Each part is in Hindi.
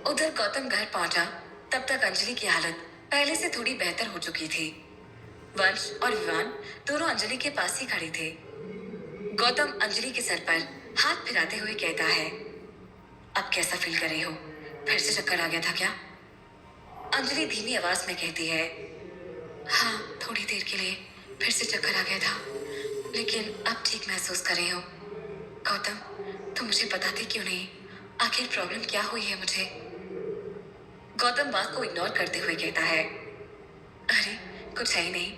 उधर गौतम घर पहुंचा तब तक अंजलि की हालत पहले से थोड़ी बेहतर हो चुकी थी। वंश और विवान दोनों अंजलि के पास ही खड़े थे। गौतम अंजलि के सर पर हाथ फिराते हुए कहता है, अब कैसा फील कर रही हो? फिर से चक्कर आ गया था क्या? अंजलि धीमी आवाज में कहती है, हाँ, थोड़ी देर के लिए फिर से चक्कर आ गया था, लेकिन अब ठीक महसूस कर रही हूँ। गौतम, तुम मुझे बताते क्यों नहीं? आखिर प्रॉब्लम क्या हुई है मुझे? गौतम बात को इग्नोर करते हुए कहता है, अरे कुछ है ही नहीं,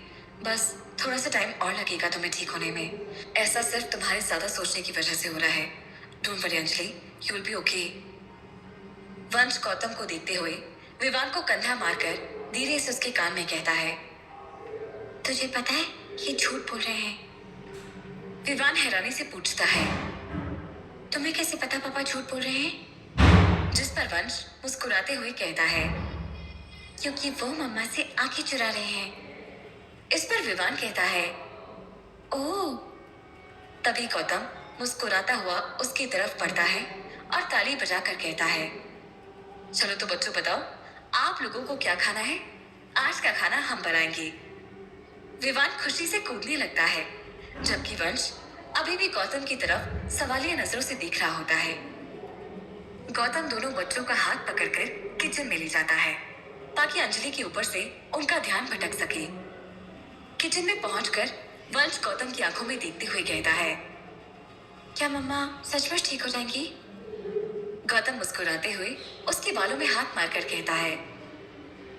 बस थोड़ा सा टाइम और लगेगा तुम्हें ठीक होने में। ऐसा सिर्फ तुम्हारे ज्यादा सोचने की वजह से हो रहा है। Don't worry Anjali, you will be okay. वंश गौतम को देखते हुए विवान को कंधा मारकर धीरे से उसके कान में कहता है, तुझे पता है ये झूठ बोल रहे हैं? विवान हैरानी से पूछता है, तुम्हें कैसे पता पापा झूठ बोल रहे हैं? जिस पर वंश मुस्कुराते हुए कहता है, क्योंकि वो मम्मा से आंखें चुरा रहे हैं। इस पर विवान कहता है, ओह। तभी गौतम मुस्कुराता हुआ उसकी तरफ बढ़ता है और ताली बजाकर कहता है, चलो तो बच्चों बताओ, आप लोगों को क्या खाना है? आज का खाना हम बनाएंगे। विवान खुशी से कूदने लगता है, जबकि वंश अभी भी गौतम की तरफ सवालिया नजरों से देख रहा होता है। गौतम दोनों बच्चों का हाथ पकड़कर किचन में ले जाता है ताकि अंजलि के ऊपर से उनका ध्यान भटक सके। किचन में पहुंचकर वंश गौतम की आंखों में देखते हुए कहता है, क्या मम्मा सचमुच ठीक हो जाएंगी? गौतम मुस्कुराते हुए उसके बालों में हाथ मारकर कहता है,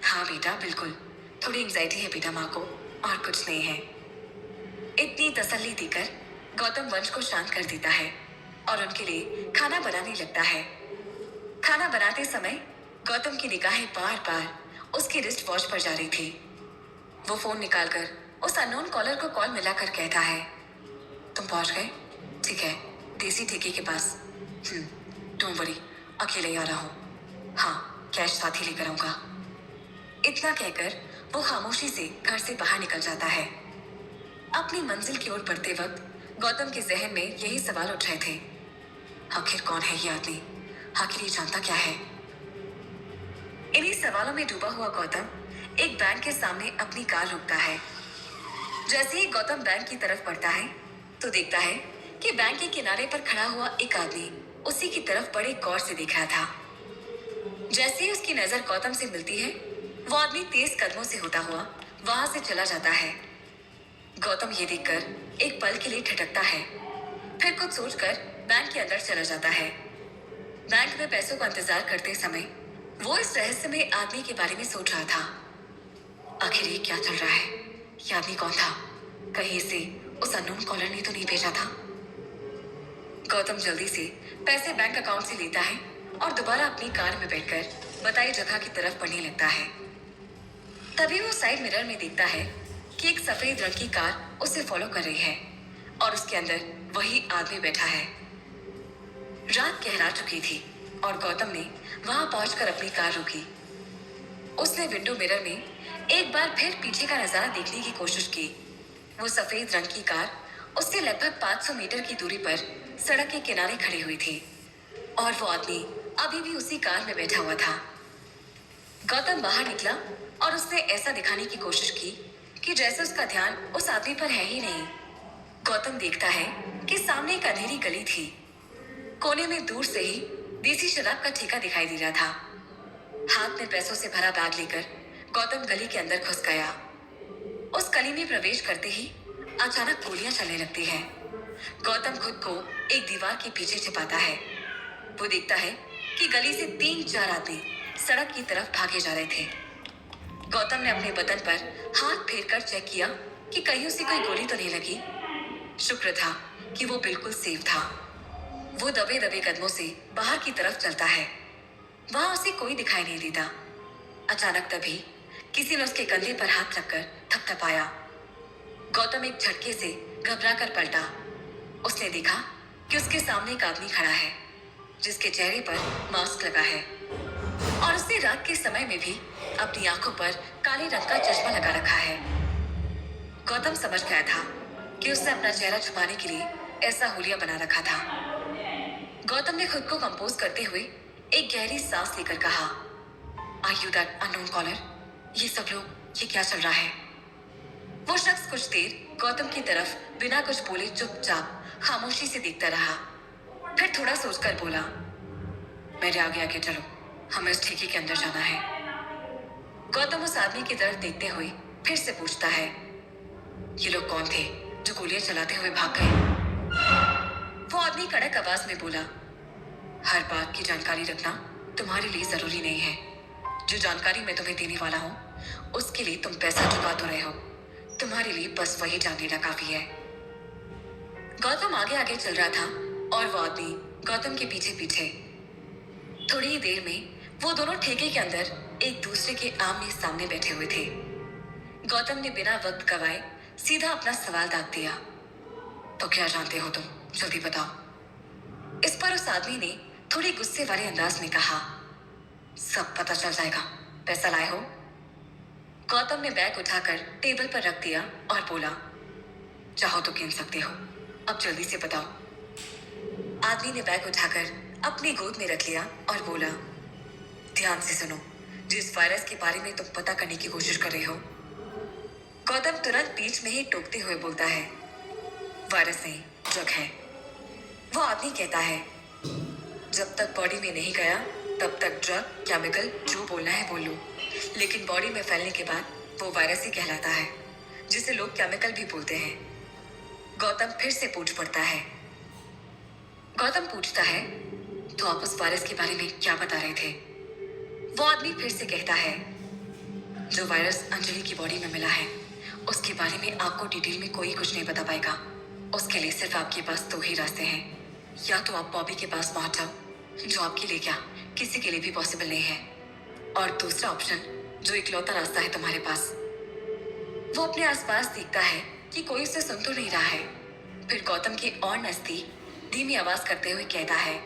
हाँ बेटा, बिल्कुल। थोड़ी एंजाइटी है बेटा माँ को, और कुछ नहीं है। इतनी तसल्ली देकर गौतम वंश को शांत कर देता है और उनके लिए खाना बनाने लगता है। खाना बनाते समय गौतम की निगाहें बार बार उसकी रिस्ट वॉच पर जा रही थी। वो फोन निकालकर उस अननोन कॉलर को कॉल मिलाकर कहता है, तुम पहुंच गए? ठीक है, देसी ठेके के पास। डोंट वरी, अकेले ही आ रहा हूँ। हाँ, कैश साथ ही लेकर आऊंगा। इतना कहकर वो खामोशी से घर से बाहर निकल जाता है। अपनी मंजिल की ओर बढ़ते वक्त गौतम के जहन में यही सवाल उठ रहे थे, आखिर कौन है ये आदमी? आखिर ये जानता क्या है? इन्हीं सवालों में डूबा हुआ गौतम एक बैंक के सामने अपनी कार रोकता है। जैसे ही गौतम बैंक की तरफ बढ़ता है तो देखता है कि बैंक के किनारे पर खड़ा हुआ एक आदमी उसी की तरफ बड़े गौर से देख रहा था। जैसे ही उसकी नजर गौतम से मिलती है, वो आदमी तेज कदमों से होता हुआ वहां से चला जाता है। गौतम ये देखकर एक पल के लिए ठिठकता है, फिर कुछ सोचकर बैंक के अंदर चला जाता है। बैंक में पैसों का इंतजार करते समय वो इस रहस्यमय आदमी के बारे में सोच रहा था। आखिर ये क्या चल रहा है? ये आदमी कौन था? कहीं इसे उस अननोन कॉलर ने तो नहीं भेजा था? गौतम जल्दी से पैसे बैंक अकाउंट से लेता है और दोबारा अपनी कार में बैठकर बताई जगह की तरफ बढ़ने लगता है। तभी वो साइड मिरर में देखता है कि एक सफेद रंग की कार उसे फॉलो कर रही है और उसके अंदर वही आदमी बैठा है। रात गहरा चुकी थी और गौतम ने वहां पहुंचकर अपनी कार रोकी। उसने विंडो मिरर में एक बार फिर पीछे का नजारा देखने की कोशिश की। वो सफेद रंग की कार उससे लगभग 500 मीटर की दूरी पर सड़क के किनारे खड़ी हुई थी और वो आदमी अभी भी उसी कार में बैठा हुआ था। गौतम बाहर निकला और उसने ऐसा दिखाने की कोशिश की कि जैसे उसका ध्यान उस आदमी पर है ही नहीं। गौतम देखता है कि सामने एक अंधेरी गली थी। कोने में दूर से ही देसी शराब का ठेका दिखाई दे रहा था। हाथ में पैसों से भरा बैग लेकर गौतम गली के अंदर घुस गया। उस गली में प्रवेश करते ही अचानक गोलियां चलने लगती हैं। गौतम खुद को एक दीवार के पीछे छिपाता है। वो देखता है कि गली से 3-4 आदमी सड़क की तरफ भागे जा रहे थे। गौतम ने अपने बदन पर हाथ फेरकर चेक किया कि कहीं उसे कोई गोली तो नहीं लगी। शुक्र था कि वो बिल्कुल सेफ था। वो दबे दबे कदमों से बाहर की तरफ चलता है। वहां उसे कोई दिखाई नहीं देता। अचानक तभी किसी ने उसके कंधे पर हाथ रखकर थपथपाया। गौतम एक झटके से घबराकर पलटा। उसने देखा कि उसके सामने एक आदमी खड़ा है जिसके चेहरे पर मास्क लगा है और उसने रात के समय में भी अपनी आंखों पर काले रंग का चश्मा लगा रखा है। गौतम समझ गया था कि उसने अपना चेहरा छुपाने के लिए ऐसा हुलिया बना रखा था। गौतम ने खुद को कंपोज करते हुए एक गहरी सांस लेकर कहा, are you that unknown caller? ये सब लोग, ये क्या चल रहा है? वो शख्स कुछ देर गौतम की तरफ बिना कुछ बोले चुपचाप खामोशी से देखता रहा। फिर थोड़ा सोचकर बोला, मेरे आगे आगे चलो, हमें इस ठेके के अंदर जाना है। गौतम उस आदमी की तरफ देखते हुए फिर से पूछता है, ये लोग कौन थे जो गोलियां चलाते हुए भाग गए? वो आदमी कड़क आवाज में बोला, हर बात की जानकारी रखना तुम्हारे लिए जरूरी नहीं है। जो जानकारी मैं तुम्हें देने वाला हूँ उसके लिए तुम पैसा चुका तो रहे हो, तुम्हारे लिए बस वही जान लेना काफी है। गौतम आगे आगे चल रहा था और वो आदमी गौतम के पीछे पीछे। थोड़ी ही देर में वो दोनों ठेके के अंदर एक दूसरे के आमने सामने बैठे हुए थे। गौतम ने बिना वक्त गवाए सीधा अपना सवाल दाग दिया, तो क्या जानते हो तुम, जल्दी बताओ। इस पर उस आदमी ने थोड़ी गुस्से वाले अंदाज में कहा, सब पता चल जाएगा, पैसा लाए हो? गौतम ने बैग उठाकर टेबल पर रख दिया और बोला, चाहो तो गिन सकते हो, अब जल्दी से बताओ। आदमी ने बैग उठाकर अपनी गोद में रख लिया और बोला, ध्यान से सुनो, जिस वायरस के बारे में तुम पता करने की कोशिश कर रहे हो। गौतम तुरंत बीच में ही टोकते हुए बोलता है, वायरस नहीं, ड्रग है। वो आदमी कहता है, जब तक बॉडी में नहीं गया तब तक ड्रग, केमिकल, जो बोलना है बोल लो, लेकिन बॉडी में फैलने के बाद वो वायरस ही कहलाता है, जिसे लोग केमिकल भी बोलते हैं। गौतम फिर से पूछ पड़ता है। गौतम पूछता है, तो आप उस वायरस के बारे में क्या बता रहे थे? वो आदमी फिर से कहता है, जो वायरस अंजलि की बॉडी में मिला है उसके बारे में आपको डिटेल में कोई कुछ नहीं बता पाएगा। उसके लिए सिर्फ आपके पास दो ही रास्ते हैं, या तो आप बॉबी के पास पहुंच जाओ, जो आपके लिए क्या किसी के लिए भी पॉसिबल नहीं है, और दूसरा ऑप्शन जो इकलौता रास्ता है तुम्हारे पास। वो अपने आसपास देखता है कि कोई उसे सुन तो नहीं रहा है। फिर गौतम के और नजदीक धीमी आवाज करते हुए कहता है,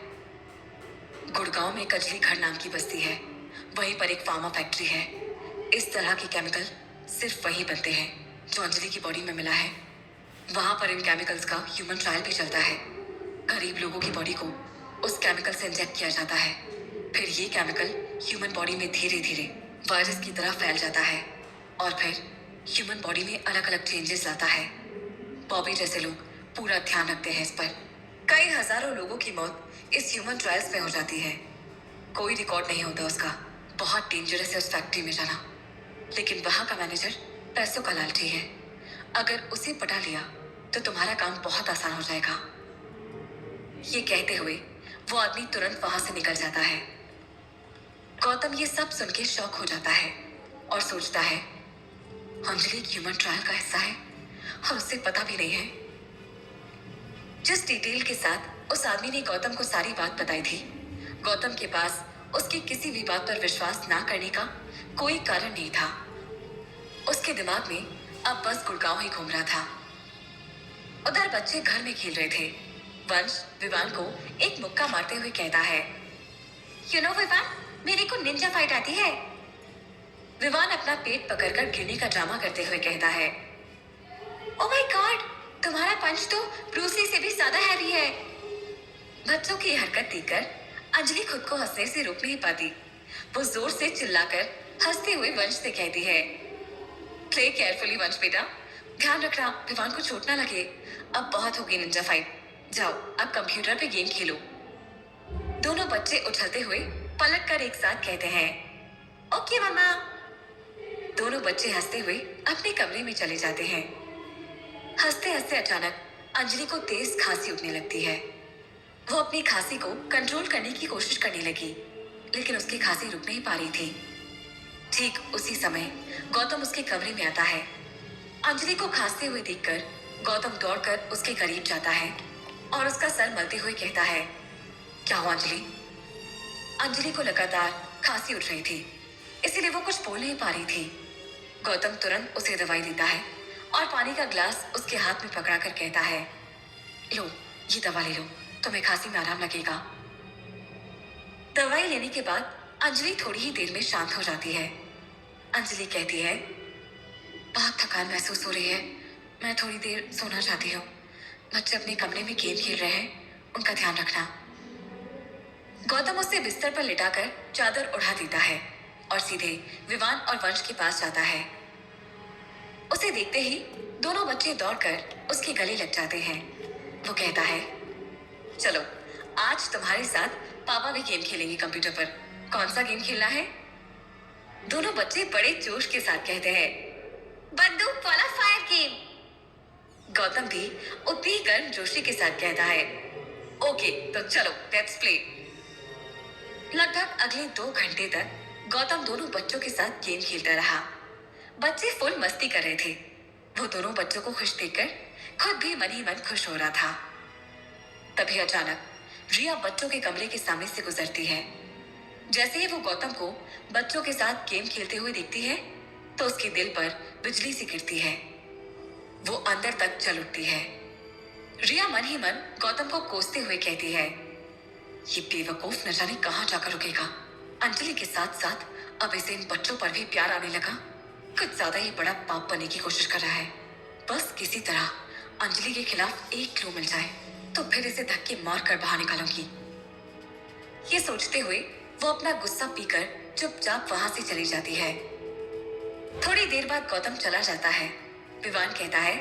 गुड़गांव में कजली घर नाम की बस्ती है, वहीं पर एक फार्मा फैक्ट्री है। इस तरह के केमिकल सिर्फ वहीं बनते हैं जो अंजलि की बॉडी में मिला है। वहां पर इन केमिकल्स का ह्यूमन ट्रायल भी चलता है। गरीब लोगों की बॉडी को उस केमिकल से इंजेक्ट किया जाता है, फिर ये केमिकल ह्यूमन बॉडी में धीरे धीरे वायरस की तरह फैल जाता है और फिर ह्यूमन बॉडी में अलग अलग चेंजेस लाता है। बॉबी जैसे लोग पूरा ध्यान रखते हैं इस पर। कई हजारों लोगों की मौत इस ह्यूमन ट्रायल्स में हो जाती है, कोई रिकॉर्ड नहीं होता उसका। बहुत डेंजरस है उस फैक्ट्री में जाना, लेकिन वहां का मैनेजर पैसों का लालची है। अगर उसे पटा लिया तो तुम्हारा काम बहुत आसान हो जाएगा। ये कहते हुए वो आदमी तुरंत वहां से निकल जाता है। गौतम ये सब सुन के शॉक हो जाता है और सोचता है, अंजलि एक ह्यूमन ट्रायल का हिस्सा है और उसे पता भी नहीं है। जिस डिटेल के साथ उस आदमी ने गौतम को सारी बात बताई थी, गौतम के पास उसकी किसी भी बात पर विश्वास ना करने का कोई कारण नहीं था। उसके दिमाग में अब बस गुड़गांव ही घूम रहा था। उधर बच्चे घर में खेल रहे थे। वंश विवान को एक मुक्का मारते हुए कहता है, यू नो विवान, मेरे को निंजा फाइट आती है। विवान अपना पेट पकड़कर गिरने का ड्रामा करते हुए कहता है, ओ माय गॉड, तुम्हारा पंच तो ब्रूस ली से भी ज्यादा हैवी है। बच्चों की हरकत देखकर अंजलि खुद को हंसने से रोक नहीं पाती। वो जोर से चिल्लाकर हंसते हुए वंश से कहती है, प्ले केयरफुली वंश बेटा, ध्यान रखना विवान को चोट ना लगे। अब बहुत होगी निंजा फाइट, जाओ अब कंप्यूटर पे गेम खेलो। दोनों बच्चे उछलते हुए पलट कर एक साथ कहते हैं, ओके मामा। दोनों बच्चे हंसते हुए अपने कमरे में चले जाते हैं। हंसते हंसते अचानक अंजलि को तेज खांसी उठने लगती है। वो अपनी खांसी को कंट्रोल करने की कोशिश करने लगी, लेकिन उसकी खांसी रुक नहीं पा रही थी। ठीक उसी समय गौतम उसके कमरे में आता है। अंजलि को खांसते हुए देखकर गौतम दौड़कर उसके करीब जाता है और उसका सर मलते हुए कहता है, क्या हुआ अंजलि? अंजलि को लगातार खांसी उठ रही थी, इसीलिए वो कुछ बोल नहीं पा रही थी। गौतम तुरंत उसे दवाई देता है और पानी का ग्लास उसके हाथ में पकड़ाकर कहता है, लो ये दवा ले लो, तुम्हें खांसी में आराम लगेगा। दवाई लेने के बाद अंजलि थोड़ी ही देर में शांत हो जाती है। अंजलि कहती है, बहुत थकान महसूस हो रही है, मैं थोड़ी देर सोना चाहती हूँ। बच्चे अपने कमरे में गेम खेल रहे हैं, उनका ध्यान रखना। गौतम उसे बिस्तर पर लिटाकर चादर उड़ा देता है और सीधे विवान और वंश के पास जाता है। उसे देखते ही दोनों बच्चे दौड़कर उसके गले लग जाते हैं। वो कहता है, चलो आज तुम्हारे साथ पापा भी गेम खेलेंगे कंप्यूटर पर। कौन सा गेम खेलना है? दोनों बच्चे बड़े जोश के साथ कहते हैं, बंदूक वाला फायर गेम। गौतम भी उतनी गर्म जोशी के साथ कहता है, ओके तो चलो लेट्स प्ले। लगभग अगले 2 घंटे तक गौतम दोनों बच्चों के साथ गेम खेलता रहा। बच्चे फुल मस्ती कर रहे थे। वो दोनों बच्चों को खुश देखकर खुद भी मन ही मन खुश हो रहा था। तभी अचानक रिया बच्चों के कमरे के सामने से गुजरती है। जैसे ही वो गौतम को बच्चों के साथ गेम खेलते हुए देखती है तो उसके दिल पर बिजली सी गिरती है। वो अंदर तक चल उठती है। रिया मन ही मन गौतम को कोसते हुए कहती है, ये बेवकूफ न जाने कहाँ जाकर रुकेगा। अंजलि के साथ साथ अब इसे इन बच्चों पर भी प्यार आने लगा। कुछ ज्यादा ही बड़ा पाप बनने की कोशिश कर रहा है। बस किसी तरह अंजलि के खिलाफ एक क्लू मिल जाए तो फिर इसे धक्के मार कर बाहर निकालूंगी। ये सोचते हुए वो अपना गुस्सा पीकर चुपचाप वहां से चली जाती है। थोड़ी देर बाद गौतम चला जाता है। विवान कहता है,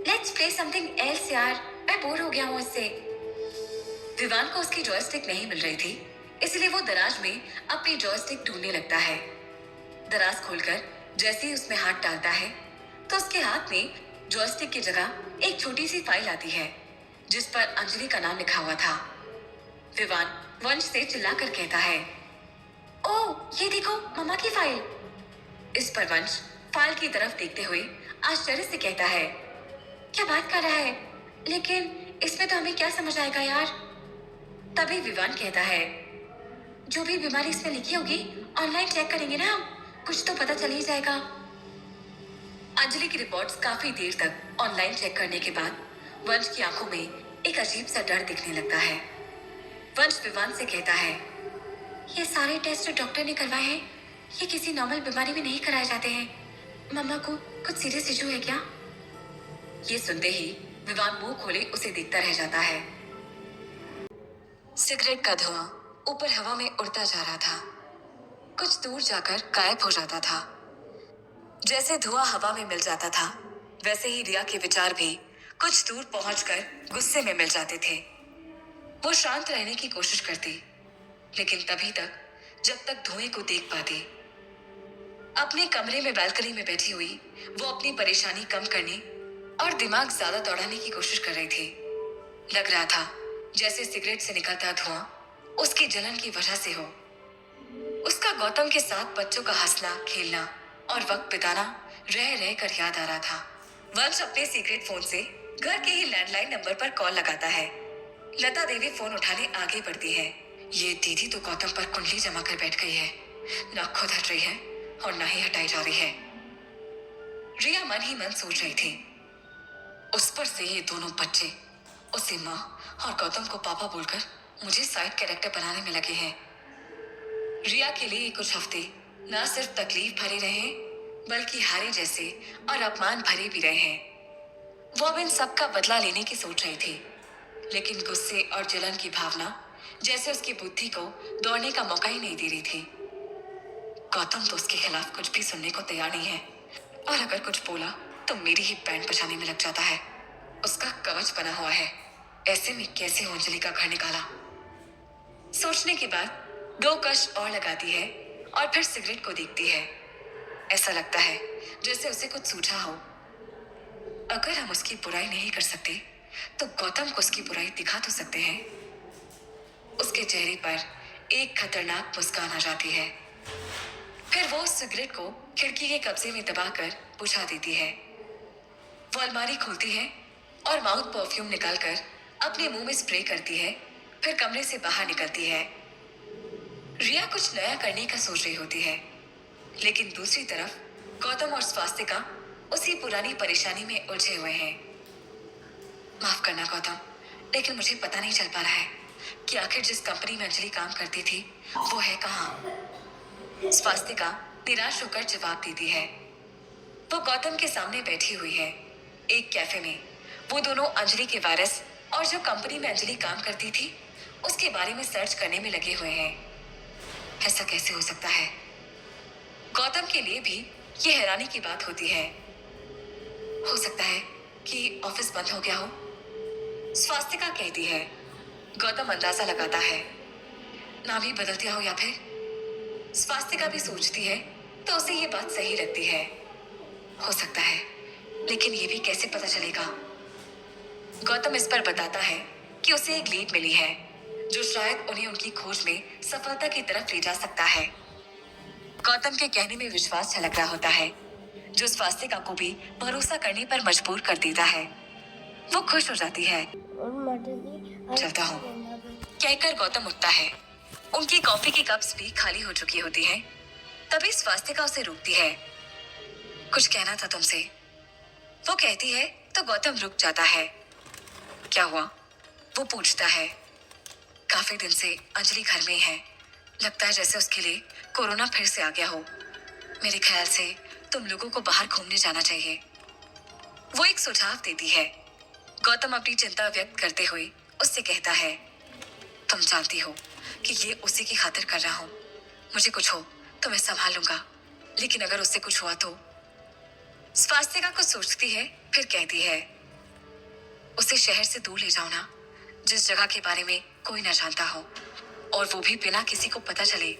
लेट्स प्ले समथिंग एल्स यार, मैं बोर हो गया हूँ इससे। विवान को उसकी जॉयस्टिक नहीं मिल रही थी, इसलिए वो दराज में अपनी जॉयस्टिक ढूंढने लगता है। दराज खोलकर जैसे ही उसमें हाथ डालता है तो उसके हाथ में जॉयस्टिक की जगह एक छोटी सी फाइल आती है जिस पर अंजलि का नाम लिखा हुआ था। विवान वंश से चिल्लाकर कहता है, ओह ये देखो मम्मा की फाइल। इस पर वंश फाइल की तरफ देखते हुए आश्चर्य से कहता है, क्या बात कर रहा है? लेकिन इसमें तो हमें क्या समझ आएगा यार। तभी विवान कहता है, जो भी बीमारी इसमें लिखी होगी ऑनलाइन चेक करेंगे ना हम, कुछ तो पता चल ही जाएगा। अंजलि की रिपोर्ट्स काफी देर तक ऑनलाइन चेक करने के बाद वंश की आंखों में एक अजीब सा डर दिखने लगता है। वंश विवान से कहता है, ये सारे टेस्ट डॉक्टर ने करवाए हैं, ये किसी नॉर्मल बीमारी में नहीं कराए जाते हैं। मम्मा को कुछ सीरियस इशू है क्या? ये सुनते ही विवान मुंह खोले उसे देखता रह जाता है। सिगरेट का धुआं ऊपर हवा में उड़ता जा रहा था, कुछ दूर जाकर गायब हो जाता था। जैसे धुआं हवा में मिल जाता था वैसे ही रिया के विचार भी कुछ दूर पहुंचकर गुस्से में मिल जाते थे। वो शांत रहने की कोशिश करती, लेकिन तभी तक जब तक धुएं को देख पाती। अपने कमरे में बालकनी में बैठी हुई वो अपनी परेशानी कम करने और दिमाग ज्यादा दौड़ाने की कोशिश कर रही थी। लग रहा था जैसे सिगरेट से निकलता धुआं उसकी जलन की वजह से हो। उसका गौतम के साथ बच्चों का हंसना खेलना और वक्त बिताना रह रह कर याद आ रहा था। वंश अपने सीक्रेट फोन से घर के ही लैंडलाइन नंबर पर कॉल लगाता है। लता देवी फोन उठाने आगे बढ़ती है। ये दीदी तो गौतम पर कुंडली जमा कर बैठ गई है, न खुद हट रही है और न ही हटाई जा रही है। रिया मन ही मन सोच रही थी, उस पर से ये दोनों बच्चे उसे माँ और गौतम को पापा बोलकर मुझे साइड कैरेक्टर बनाने में लगे हैं। रिया के लिए कुछ हफ्ते न सिर्फ तकलीफ भरे रहे बल्कि हारे जैसे और अपमान भरे भी रहे हैं। वो अब इन सब का बदला लेने की सोच रही थी, लेकिन गुस्से और जलन की भावना जैसे उसकी बुद्धि को दौड़ने का मौका ही नहीं दे रही थी। गौतम तो उसके खिलाफ कुछ भी सुनने को तैयार नहीं है और अगर कुछ बोला तो मेरी ही बैंड बजाने में लग जाता है। उसका कवच बना हुआ है, ऐसे में कैसे हो अंजलि का घर निकाला। सोचने के बाद 2 कश और लगाती है और फिर सिगरेट को देखती है। ऐसा लगता है जैसे उसे कुछ सूझा हो। अगर हम उसकी बुराई नहीं कर सकते तो गौतम को उसकी बुराई दिखा तो सकते हैं। उसके चेहरे पर एक खतरनाक मुस्कान आ जाती है। फिर वो उस सिगरेट को खिड़की के कब्जे में दबाकर बुझा देती है। वो अलमारी खोलती है और माउथ परफ्यूम निकालकर अपने मुंह में स्प्रे करती है, फिर कमरे से बाहर निकलती है। रिया कुछ नया करने का सोच रही होती है, लेकिन दूसरी तरफ गौतम और स्वास्तिका उसी पुरानी परेशानी में उलझे हुए हैं। माफ करना गौतम, लेकिन मुझे पता नहीं चल पा रहा है कि आखिर जिस कंपनी में अंजलि काम करती थी वो है कहाँ। स्वास्तिका निराश होकर जवाब देती है। वो गौतम के सामने बैठी हुई है एक कैफे में। वो दोनों अंजलि के वारिस और जो कंपनी में अंजलि काम करती थी उसके बारे में सर्च करने में लगे हुए हैं। ऐसा कैसे हो सकता है? गौतम के लिए भी ये हैरानी की बात होती है। हो सकता है कि ऑफिस बंद हो गया हो, स्वास्तिका कहती है। गौतम अंदाजा लगाता है, नाम ही बदल दिया हो या फिर। स्वास्तिका भी सोचती है तो उसे ये बात सही लगती है। हो सकता है, लेकिन ये भी कैसे पता चलेगा? गौतम इस पर बताता है कि उसे एक लीड मिली है जो शायद उन्हें उनकी खोज में सफलता की तरफ ले जा सकता है। गौतम के कहने में विश्वास झलक रहा होता है, जो स्वास्तिका को भी भरोसा करने पर मजबूर कर देता है। वो खुश हो जाती है। चलता हूँ, कहकर गौतम उठता है। उनकी कॉफी की कप्स भी खाली हो चुकी होती हैं। तभी स्वास्तिका उसे रोकती है। कुछ कहना था तुमसे, वो कहती है तो गौतम रुक जाता है। क्या हुआ? वो पूछता है। काफी दिन से अंजलि घर में है, लगता है जैसे उसके लिए कोरोना फिर से आ गया हो। मेरे ख्याल से तुम लोगों को बाहर घूमने जाना चाहिए। वो एक सुझाव देती है। गौतम अपनी चिंता व्यक्त करते हुए उससे कहता है, तुम जानती हो कि ये उसी की खातिर कर रहा हूँ। मुझे कुछ हो तो मैं संभाल लूंगा, लेकिन अगर उससे कुछ हुआ तो। स्वास्तिका कुछ सोचती है, फिर कहती है, उसे शहर से दूर ले जाओ ना, जिस जगह के बारे में कोई न जानता हो, और वो भी बिना किसी को पता चले।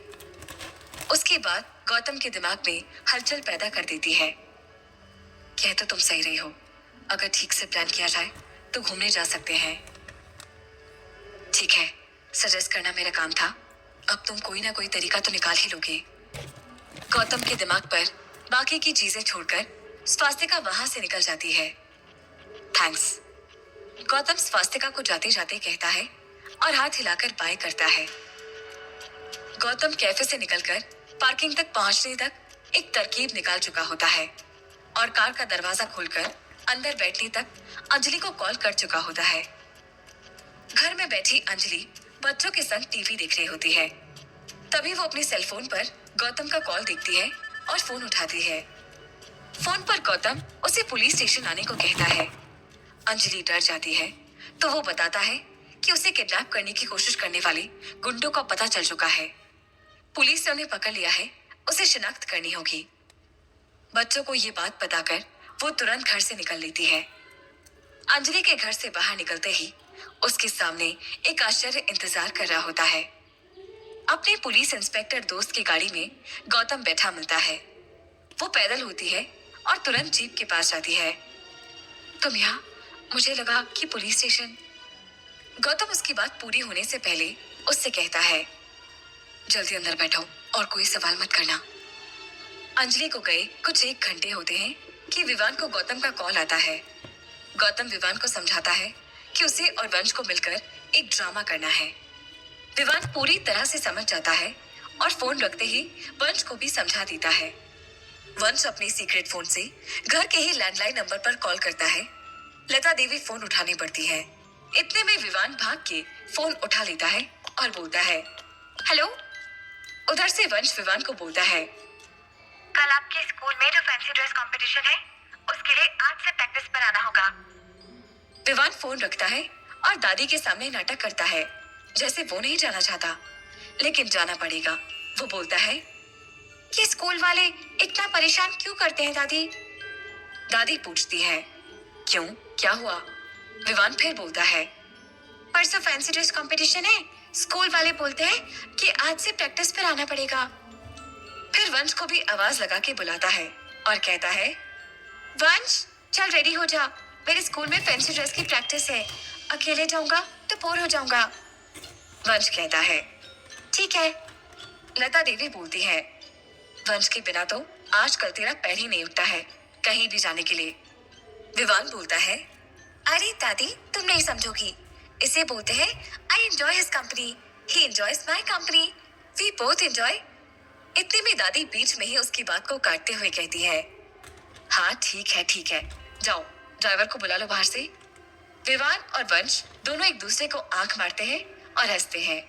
उसके बाद गौतम के दिमाग में हलचल पैदा कर देती है। कह तो तुम सही रही हो, अगर ठीक से प्लान किया जाए तो घूमने जा सकते हैं। ठीक है, सजेस्ट करना मेरा काम था, अब तुम कोई ना कोई तरीका तो निकाल ही लोगे। गौतम के दिमाग पर बाकी की चीजें छोड़कर स्वास्तिका वहां से निकल जाती है। थैंक्स। गौतम स्वास्तिका को जाते जाते कहता है और हाथ हिलाकर बाय करता है। गौतम कैफे से निकलकर पार्किंग तक पहुंचने तक एक तरकीब निकाल चुका होता है और कार का दरवाजा खोलकर अंदर बैठने तक अंजलि को कॉल कर चुका होता है। घर में बैठी अंजलि बच्चों के संग टीवी देख रही होती है। तभी वो अपने सेल फोन पर गौतम का कॉल देखती है और फोन उठाती है। फोन पर गौतम उसे पुलिस स्टेशन आने को कहता है। अंजलि डर जाती है तो वो बताता है कि उसे किडनैप करने की कोशिश करने वाले गुंडों का पता चल चुका है। पुलिस ने उन्हें पकड़ लिया है, उसे शिनाख्त करनी होगी। बच्चों को ये बात बताकर वो तुरंत घर से निकल लेती है। अंजलि के घर से बाहर निकलते ही उसके सामने एक आश्चर्य इंतजार कर रहा होता है। अपने पुलिस इंस्पेक्टर दोस्त की गाड़ी में गौतम बैठा मिलता है। वो पैदल होती है और तुरंत जीप के पास जाती है। तुम यहाँ? मुझे लगा कि पुलिस स्टेशन। गौतम उसकी बात पूरी होने से पहले उससे कहता है, जल्दी अंदर बैठो और कोई सवाल मत करना। अंजलि को गए कुछ 1 घंटे होते हैं कि विवान को गौतम का कॉल आता है। गौतम विवान को समझाता है कि उसे और वंश को मिलकर एक ड्रामा करना है। विवान पूरी तरह से समझ जाता है और फोन रखते ही वंश को भी समझा देता है। वंश अपने सीक्रेट फोन से घर के ही लैंडलाइन नंबर पर कॉल करता है। लता देवी फोन उठानी पड़ती है। इतने में विवान भाग के फोन उठा लेता है और बोलता है, हेलो। उधर से वंश विवान को बोलता है, कल आपके स्कूल में जो फैंसी ड्रेस कंपटीशन है, उसके लिए आज से प्रैक्टिस पर आना होगा। विवान फोन रखता है और दादी के सामने नाटक करता है जैसे वो नहीं जाना चाहता, लेकिन जाना पड़ेगा। वो बोलता है, ये स्कूल वाले इतना परेशान क्यों करते हैं दादी? दादी पूछती है, क्यों, क्या हुआ? विवान फिर बोलता है, परसों फैंसी ड्रेस कंपटीशन है, स्कूल वाले बोलते हैं कि आज से प्रैक्टिस पर आना पड़ेगा। फिर वंश को भी आवाज लगा के बुलाता है और कहता है, वंश चल रेडी हो जा, मेरे स्कूल में फैंसी ड्रेस की प्रैक्टिस है, अकेले जाऊंगा तो बोर हो जाऊंगा। वंश कहता है, ठीक है। लता देवी बोलती है, वंश के बिना तो आजकल तेरा पैर ही नहीं उठता है कहीं भी जाने के लिए। विवान बोलता है, अरे दादी तुम नहीं समझोगी, इसे बोलते हैं I enjoy his company, he enjoys my company, we both enjoy. इतने में दादी बीच में ही उसकी बात को काटते हुए कहती है, हाँ ठीक है, जाओ ड्राइवर को बुला लो बाहर से। विवान और वंश दोनों एक दूसरे को आंख मारते हैं और हंसते हैं।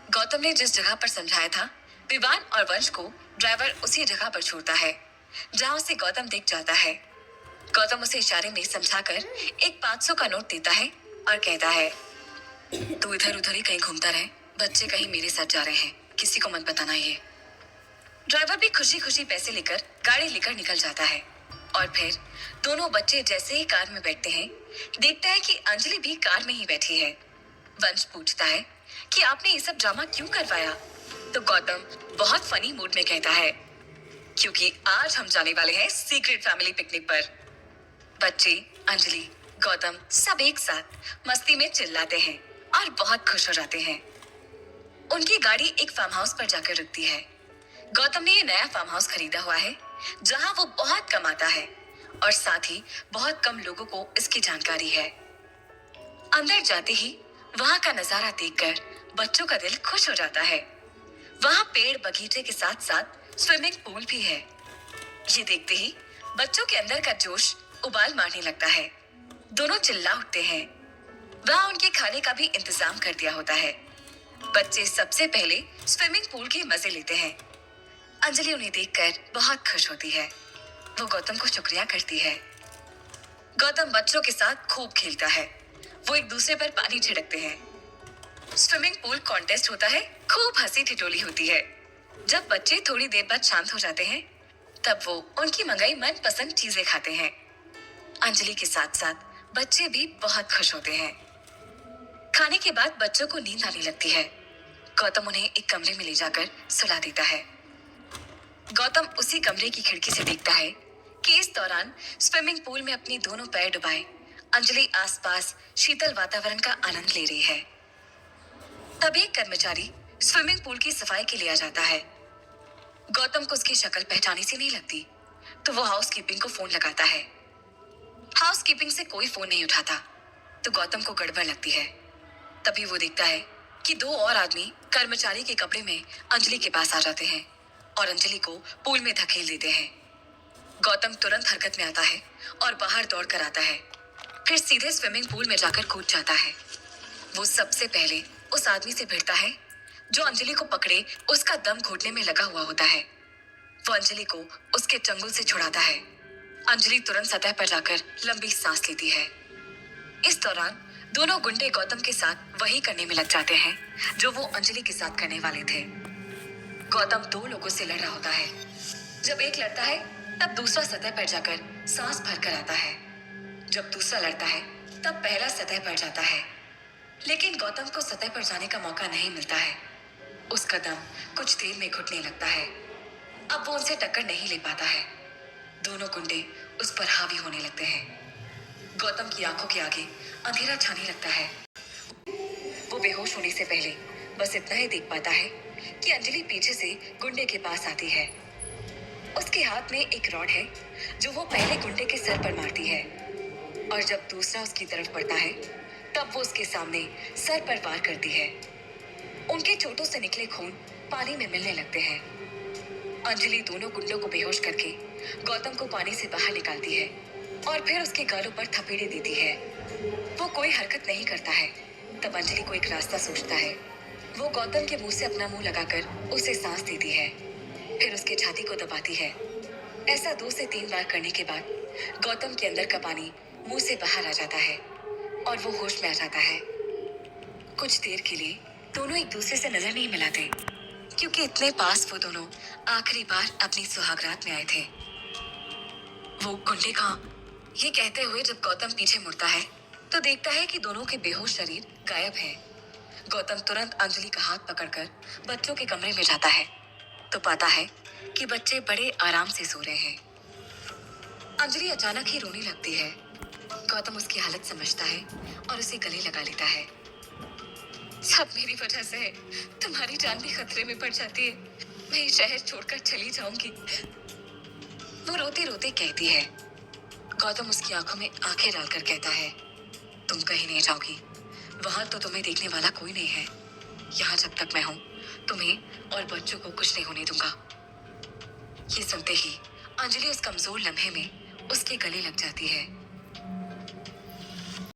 गौतम ने जिस जगह पर समझाया था, विवान और वंश को ड्राइवर उसी जगह पर छोड़ता है जहां उसे गौतम दिख जाता है। गौतम उसे इशारे में समझाकर एक 500 का नोट देता है और कहता है, तू इधर उधर ही कहीं घूमता रहे, बच्चे कहीं मेरे साथ जा रहे हैं, किसी को मत बताना ये। ड्राइवर भी खुशी खुशी पैसे लेकर गाड़ी लेकर निकल जाता है और फिर दोनों बच्चे जैसे ही कार में बैठते हैं, देखता है कि अंजलि भी कार में ही बैठी है। वंश पूछता है कि आपने ये सब ड्रामा क्यों करवाया? तो गौतम बहुत फनी मूड में कहता है, क्योंकि आज हम जाने वाले हैं सीक्रेट फैमिली पिकनिक पर। बच्चे, अंजलि, गौतम सब एक साथ मस्ती में चिल्लाते हैं और बहुत खुश हो जाते हैं। उनकी गाड़ी एक फार्म हाउस पर जाकर रुकती है। गौतम ने ये नया फार्म हाउस खरीदा हुआ है, जहां वो बहुत कमाता है और साथ ही बहुत कम लोगों को इसकी जानकारी है। अंदर जाते ही वहां का नजारा देखकर बच्चों का दिल खुश हो जाता है। वहां पेड़ बगीचे के साथ साथ स्विमिंग पूल भी है। ये देखते ही बच्चों के अंदर का जोश उबाल मारने लगता है। दोनों चिल्ला उठते हैं। वहां उनके खाने का भी इंतजाम कर दिया होता है। बच्चे सबसे पहले स्विमिंग पूल के मजे लेते हैं। अंजलि उन्हें देखकर बहुत खुश होती है। वो गौतम को शुक्रिया करती है। गौतम बच्चों के साथ खूब खेलता है। वो एक दूसरे पर पानी छिड़कते हैं। स्विमिंग पूल कॉन्टेस्ट होता है, खूब हंसी ठिठोली होती है। जब बच्चे थोड़ी देर बाद शांत हो जाते हैं, तब वो उनकी मंगाई मनपसंद चीजें खाते हैं। अंजलि के साथ साथ बच्चे भी बहुत खुश होते हैं। खाने के बाद बच्चों को नींद आने लगती है। गौतम उन्हें एक कमरे में ले जाकर सुला देता है। गौतम उसी कमरे की खिड़की से देखता है कि इस दौरान स्विमिंग पूल में अपने दोनों पैर डुबाए अंजलि आसपास शीतल वातावरण का आनंद ले रही है। तभी एक कर्मचारी स्विमिंग पूल की सफाई के लिए आ जाता है। गौतम को उसकी शक्ल पहचानी सी नहीं लगती, तो वो हाउसकीपिंग को फोन लगाता है। हाउसकीपिंग से कोई फोन नहीं उठाता, तो गौतम को गड़बड़ लगती है। तभी वो देखता है कि दो और आदमी कर्मचारी के कपड़े में अंजलि के पास आ जाते हैं और अंजलि को पूल में धकेल देते हैं। गौतम तुरंत हरकत में आता है और बाहर दौड़ कर आता है। फिर सीधे स्विमिंग पूल में जाकर कूद जाता है। वो सबसे पहले उस आदमी से भिड़ता है जो अंजलि को पकड़े उसका दम घुटने में लगा हुआ होता है। वो अंजलि को उसके चंगुल से छुड़ाता है। अंजलि तुरंत सतह पर जाकर लंबी सांस लेती है। इस दौरान दोनों गुंडे गौतम के साथ वही करने में लग जाते हैं जो वो अंजलि के साथ करने वाले थे। गौतम दो लोगों से लड़ रहा होता है। जब एक लड़ता है, तब दूसरा सतह पर जाकर सांस भरकर आता है। जब दूसरा लड़ता है, तब पहला सतह पर जाता है। लेकिन गौतम को सतह पर जाने का मौका नहीं मिलता है। उसका दम कुछ देर में घुटने लगता है। अब वो उनसे टक्कर नहीं ले पाता है। दोनों गुंडे उस पर हावी होने लगते हैं। गौतम की आंखों के आगे अंधेरा छाने लगता है। वो बेहोश होने से पहले बस इतना ही देख पाता है कि अंजलि पीछे से गुंडे के पास आती है। उसके हाथ में एक रॉड है जो वो पहले गुंडे के सर पर मारती है, और जब दूसरा उसकी तरफ बढ़ता है, तब वो उसके सामने सर पर वार करती है। उनके चोटों से निकले खून पानी में मिलने लगते हैं। अंजलि दोनों गुंडों को बेहोश करके गौतम को पानी से बाहर निकालती है और फिर उसके गालों पर थपेड़े देती है। वो कोई हरकत नहीं करता है। तब अंजलि को एक रास्ता सोचता है। वो गौतम के मुंह से अपना मुंह लगाकर उसे सांस देती है, फिर उसके छाती को दबाती है। ऐसा 2 से 3 बार करने के बाद गौतम के अंदर का पानी मुंह से बाहर आ जाता है और वो होश में आ जाता है। कुछ देर के लिए दोनों एक दूसरे से नजर नहीं मिलाते, क्योंकि इतने पास वो दोनों आखिरी बार अपनी सुहागरात में आए थे। वो गुंडे कहाँ? ये कहते हुए जब गौतम पीछे मुड़ता है, तो देखता है कि दोनों के बेहोश शरीर गायब हैं। गौतम तुरंत अंजलि का हाथ पकड़कर बच्चों के कमरे में जाता है, तो पाता है कि बच्चे बड़े आराम से सो रहे हैं। अंजलि अचानक ही रोने लगती है। गौतम उसकी हालत समझता है और उसे गले लगा लेता है। सब मेरी वजह से है। तुम्हारी जान भी खतरे में पड़ जाती है। मैं ये शहर छोड़कर चली जाऊंगी, वो रोते रोते कहती है। गौतम उसकी आंखों में आंखें डालकर कहता है, तुम कहीं नहीं जाओगी। वहां तो तुम्हें देखने वाला कोई नहीं है। यहाँ जब तक मैं हूँ, तुम्हें और बच्चों को कुछ नहीं होने दूंगा। ये सुनते ही अंजलि उस कमजोर लम्हे में उसके गले लग जाती है।